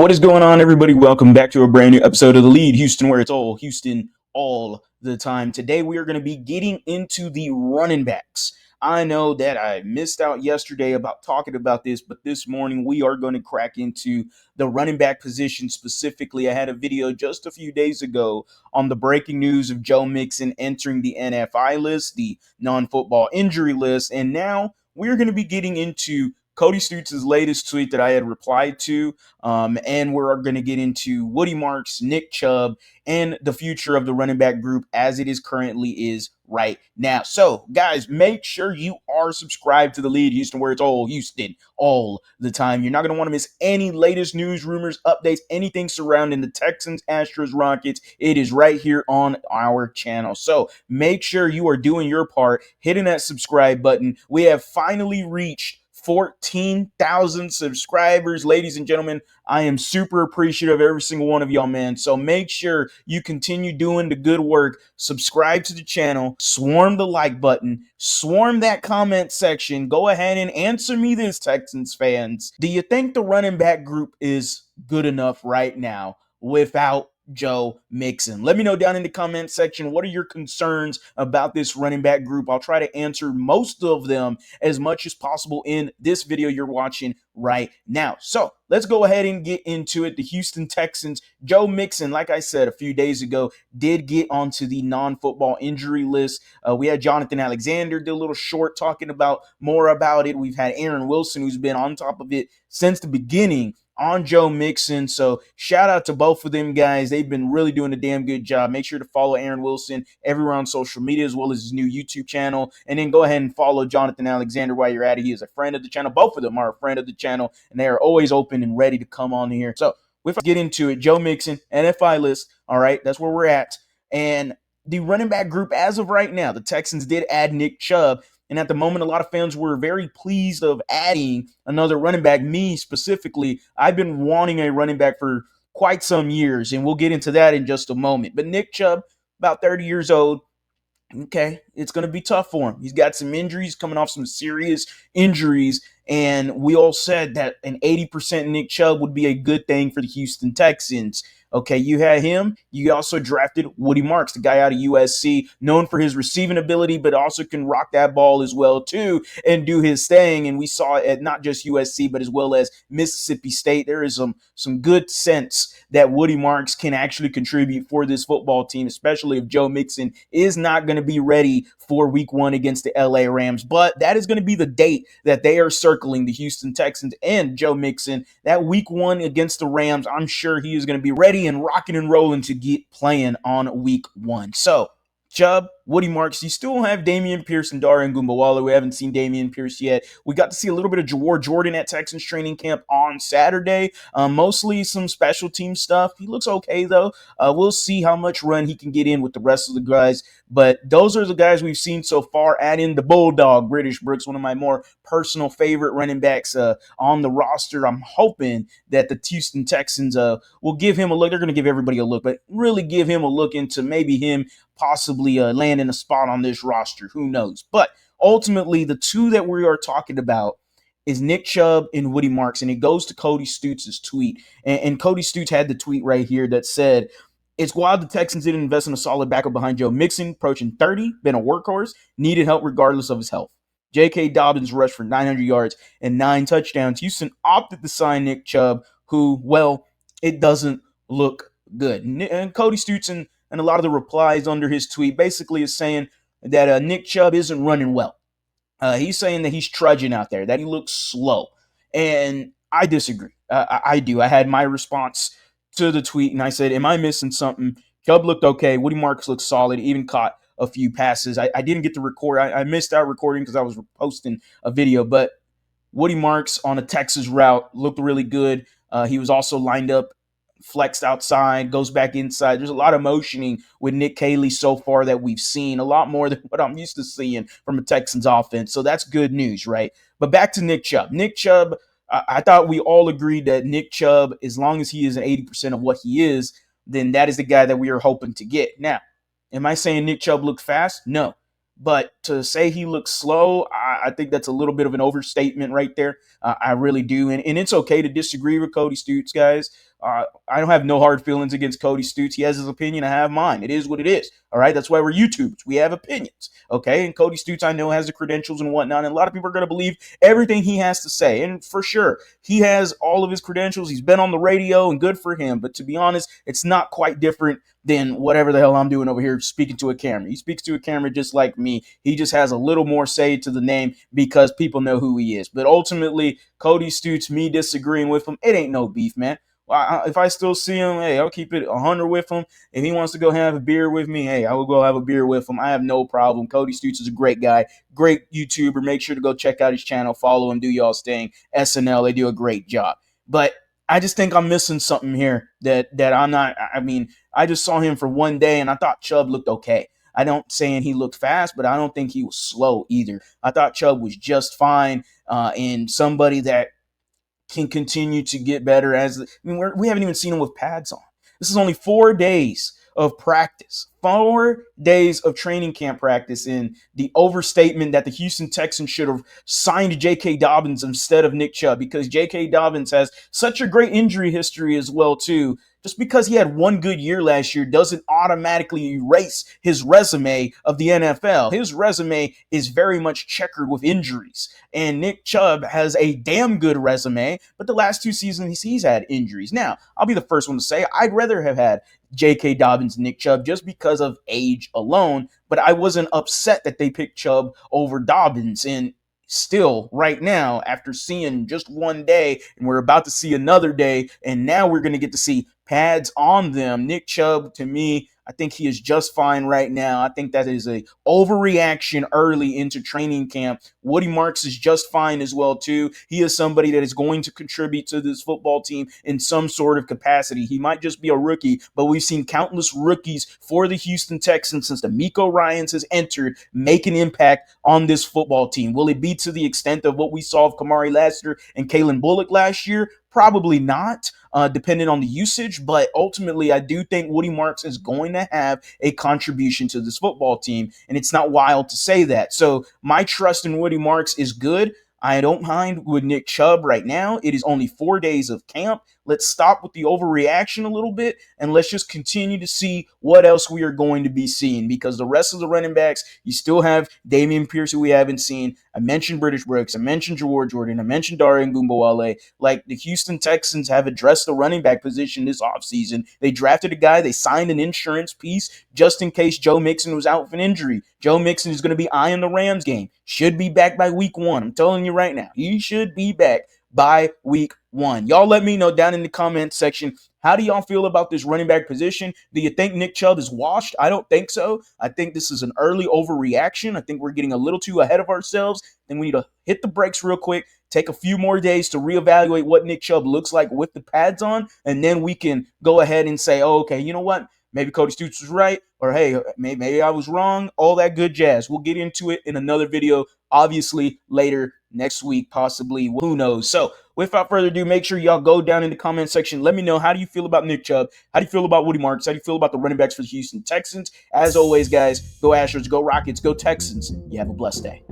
What is going on, everybody? Welcome back to a brand new episode of TheLead Houston, where it's all Houston all the time. Today, we are going to be getting into the running backs. I know that I missed out yesterday about talking about this, but this morning we are going to crack into the running back position specifically. I had a video just a few days ago on the breaking news of Joe Mixon entering the NFI list, the non-football injury list, and now we're going to be getting into Cody Stoots' latest tweet that I had replied to. And we're going to get into Woody Marks, Nick Chubb, and the future of the running back group as it is currently is right now. So, guys, make sure you are subscribed to TheLead Houston, where it's all Houston all the time. You're not going to want to miss any latest news, rumors, updates, anything surrounding the Texans, Astros, Rockets. It is right here on our channel. So make sure you are doing your part, hitting that subscribe button. We have finally reached 14,000 subscribers. Ladies and gentlemen, I am super appreciative of every single one of y'all, man. So make sure you continue doing the good work. Subscribe to the channel, swarm the like button, swarm that comment section. Go ahead and answer me this, Texans fans. Do you think the running back group is good enough right now without Joe Mixon? Let me know down in the comment section, what are your concerns about this running back group? I'll try to answer most of them as much as possible in this video you're watching right now. So let's go ahead and get into it. The Houston Texans, Joe Mixon, like I said a few days ago, did get onto the non-football injury list. We had Jonathan Alexander did a little short talking about more about it. We've had Aaron Wilson, who's been on top of it since the beginning on Joe Mixon. So shout out to both of them guys. They've been really doing a damn good job. Make sure to follow Aaron Wilson everywhere on social media, as well as his new YouTube channel. And then go ahead and follow Jonathan Alexander while you're at it. He is a friend of the channel. Both of them are a friend of the channel, and they are always open and ready to come on here. So if I get into it, Joe Mixon, NFI list. All right, that's where we're at. And the running back group, as of right now, the Texans did add Nick Chubb. And at the moment, a lot of fans were very pleased of adding another running back. Me specifically, I've been wanting a running back for quite some years, and we'll get into that in just a moment. But Nick Chubb, about 30 years old, okay, it's going to be tough for him. He's got some injuries, coming off some serious injuries, and we all said that an 80% Nick Chubb would be a good thing for the Houston Texans. Okay, you had him. You also drafted Woody Marks, the guy out of USC, known for his receiving ability, but also can rock that ball as well, too, and do his thing. And we saw it at not just USC, but as well as Mississippi State. There is some good sense that Woody Marks can actually contribute for this football team, especially if Joe Mixon is not going to be ready for week 1 against the LA Rams. But that is going to be the date that they are circling, the Houston Texans and Joe Mixon. That week 1 against the Rams, I'm sure he is going to be ready and rocking and rolling to get playing on week 1. So Chubb, Woody Marks, you still have Dameon Pierce and Darian Gumbawala. We haven't seen Dameon Pierce yet. We got to see a little bit of Jawar Jordan at Texans training camp on Saturday. Mostly some special team stuff. He looks okay, though. We'll see how much run he can get in with the rest of the guys. But those are the guys we've seen so far. Add in the Bulldog, British Brooks, one of my more personal favorite running backs on the roster. I'm hoping that the Houston Texans will give him a look. They're going to give everybody a look, but really give him a look into maybe him possibly landing a spot on this roster. Who knows? But ultimately, the two that we are talking about is Nick Chubb and Woody Marks, and it goes to Cody Stoots' tweet. And Cody Stoots had the tweet right here that said, "It's wild the Texans didn't invest in a solid backup behind Joe Mixon, approaching 30, been a workhorse, needed help regardless of his health. J.K. Dobbins rushed for 900 yards and 9 touchdowns. Houston opted to sign Nick Chubb, who, well, it doesn't look good." And Cody Stoots and a lot of the replies under his tweet basically is saying that Nick Chubb isn't running well. He's saying that he's trudging out there, that he looks slow. And I disagree. I do. I had my response to the tweet, and I said, am I missing something? Chubb looked okay. Woody Marks looked solid. He even caught a few passes. I didn't get to record. I missed out recording because I was posting a video. But Woody Marks on a Texas route looked really good. He was also lined up, flexed outside, goes back inside. There's a lot of motioning with Nick Caley so far that we've seen, a lot more than what I'm used to seeing from a Texans offense. So that's good news, right? But back to Nick Chubb. Nick Chubb, I thought we all agreed that Nick Chubb, as long as he is an 80% of what he is, then that is the guy that we are hoping to get. Now, am I saying Nick Chubb looked fast? No. But to say he looks slow, I think that's a little bit of an overstatement right there. I really do. And it's okay to disagree with Cody Stoots, guys. I don't have no hard feelings against Cody Stutes. He has his opinion. I have mine. It is what it is. All right. That's why we're YouTubers. We have opinions. Okay. And Cody Stutes, I know, has the credentials and whatnot. And a lot of people are going to believe everything he has to say. And for sure, he has all of his credentials. He's been on the radio and good for him. But to be honest, it's not quite different than whatever the hell I'm doing over here speaking to a camera. He speaks to a camera just like me. He just has a little more say to the name because people know who he is. But ultimately, Cody Stutes, me disagreeing with him, it ain't no beef, man. If I still see him, hey, I'll keep it 100 with him. If he wants to go have a beer with me, hey, I will go have a beer with him. I have no problem. Cody Stutes is a great guy, great YouTuber. Make sure to go check out his channel, follow him, do y'all's thing. SNL, they do a great job. But I just think I'm missing something here that I'm not. I mean, I just saw him for one day, and I thought Chubb looked okay. I don't saying he looked fast, but I don't think he was slow either. I thought Chubb was just fine, and somebody that can continue to get better. We haven't even seen him with pads on. This is only 4 days of practice, 4 days of training camp practice, in the overstatement that the Houston Texans should have signed J.K. Dobbins instead of Nick Chubb, because J.K. Dobbins has such a great injury history as well too. Just because he had one good year last year doesn't automatically erase his resume of the NFL. His resume is very much checkered with injuries. And Nick Chubb has a damn good resume, but the last 2 seasons he's had injuries. Now, I'll be the first one to say I'd rather have had J.K. Dobbins and Nick Chubb just because of age alone, but I wasn't upset that they picked Chubb over Dobbins. And still, right now, after seeing just one day, and we're about to see another day, and now we're going to get to see pads on them, Nick Chubb, to me, I think he is just fine right now. I think that is a overreaction early into training camp. Woody Marks is just fine as well too. He is somebody that is going to contribute to this football team in some sort of capacity. He might just be a rookie, but we've seen countless rookies for the Houston Texans since DeMeco Ryans has entered make an impact on this football team. Will it be to the extent of what we saw of Kamari Lassiter and Kalen Bullock last year? Probably not, depending on the usage. But ultimately, I do think Woody Marks is going to have a contribution to this football team. And it's not wild to say that. So my trust in Woody Marks is good. I don't mind with Nick Chubb right now. It is only 4 days of camp. Let's stop with the overreaction a little bit, and let's just continue to see what else we are going to be seeing, because the rest of the running backs, you still have Damian Pierce, who we haven't seen. I mentioned British Brooks. I mentioned Jawar Jordan. I mentioned Darian Gumbawale. Like, the Houston Texans have addressed the running back position this offseason. They drafted a guy. They signed an insurance piece just in case Joe Mixon was out with an injury. Joe Mixon is going to be eyeing the Rams game. Should be back by week 1. I'm telling you right now. He should be back by week 1. Y'all let me know down in the comment section, how do y'all feel about this running back position? Do you think Nick Chubb is washed? I don't think so. I think this is an early overreaction. I think we're getting a little too ahead of ourselves. Then we need to hit the brakes real quick, take a few more days to reevaluate what Nick Chubb looks like with the pads on, and then we can go ahead and say, oh, okay, you know what? Maybe Cody Stutes was right, or hey, maybe I was wrong. All that good jazz. We'll get into it in another video, obviously later next week, possibly. Who knows? So without further ado, make sure y'all go down in the comment section. Let me know, how do you feel about Nick Chubb? How do you feel about Woody Marks? How do you feel about the running backs for the Houston Texans? As always, guys, go Astros, go Rockets, go Texans. You have a blessed day.